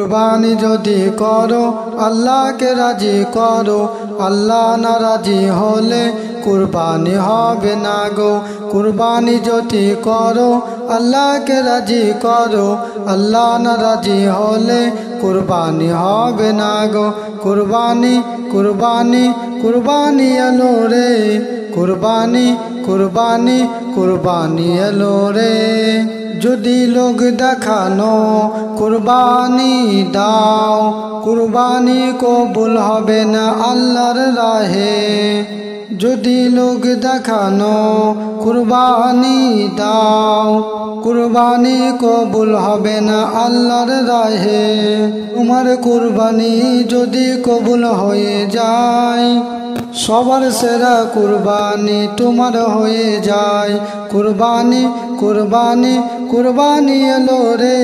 কুরবানি যদি করো আল্লাহকে রাজি করো, আল্লাহ না রাজি হলে কুরবানি হবে না গো। কুরবানি যদি করো আল্লাহকে রাজি করো, আল্লাহ না রাজি হলে কুরবানি হবে না গো। কুরবানি কুরবানি কুরবানি এলো রে, কুরবানি কুরবানি কুরবানি এলো রে। যদি লোক দেখানো কুরবানি দাও, কুরবানি কবুল হবে না আল্লাহর রাহে। যদি লোক দেখানো কুরবানি দাও, কুরবানি কবুল হবে না আল্লাহর রাহে। তোমার কুরবানি যদি কবুল হয়ে যায়, সবার সেরা কুরবানি তোমার হয়ে যায়। কুরবানি কুরবানি কুরবানি এলো রে,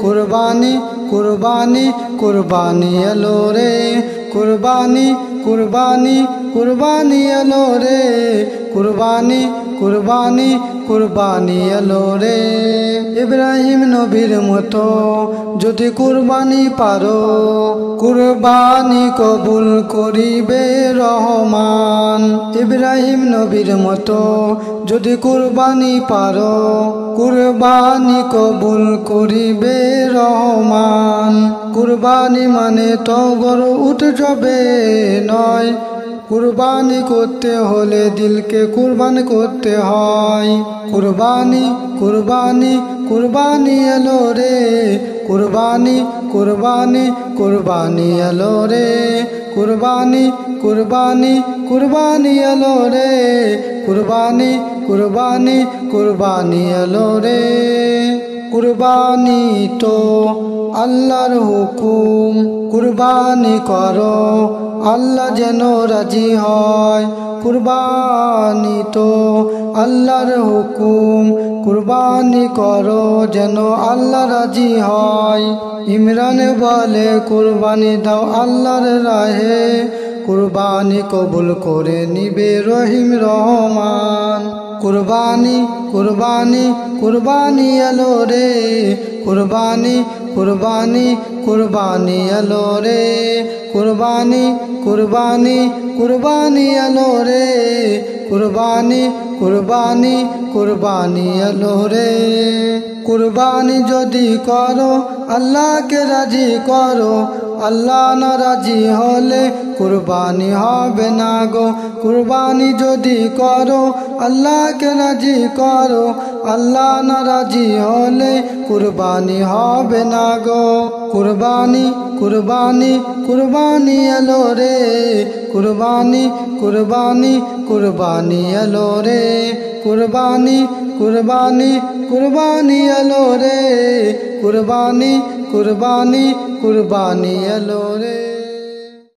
কুরবানি কুরবানি কুরবানি এলো রে। কুরবানি কুরবানি কুরবানি এলো রে, কুরবানি কুরবানি কুরবানি এলো রে। ইব্রাহিম নবীর মতো যদি কুরবানি পারো, কুরবানি কবুল করিবে রহমান। ইব্রাহিম নবীর মতো যদি কুরবানি পারো, কুরবানি কবুল করিবে রহমান। কুরবানি মানে তো গরু উঠ যাবে নয়, কুরবানি করতে হলে দিলকে কুরবান করতে হয়। কুরবানি কুরবানি কুরবানি এলো রে, কুরবানি কুরবানি কুরবানি এলো রে। কুরবানি কুরবানি কুরবানি এলো রে, কুরবানি কুরবানি কুরবানি এলো রে। কুরবানি তো আল্লাহর হুকুম, কুরবানি করো আল্লাহ যেন রাজি হয়। কুরবানি তো আল্লাহর হুকুম, কুরবানি করো যেন আল্লাহ রাজি হয়। ইমরান বলে কুরবানি দাও আল্লাহর রাহে, কুরবানি কবুল করে নিবে রহিম রহমান। কুরবানি কুরবানি কুরবানি এলো রে, কুরবানি কুরবানি কুরবানি এলো রে। কুরবানি কুরবানি কুরবানি এলো রে, কুরবানি কুরবানি কুরবানি এলো রে। কুরবানি যদি করো আল্লাহকে রাজি করো, আল্লাহ না রাজি হলে কুরবানি হবে না গো। কুরবানি যদি করো আল্লাহকে রাজি করো, আল্লাহ না রাজি হলে কুরবানি হবে না গো। কুরবানি কুরবানি কুরবানি এলো রে, কুরবানি কুরবানি কুরবানি এলো রে। কুরবানি কুরবানি কুরবানি এলো রে, কুরবানি কুরবানি কুরবানি এলো রে।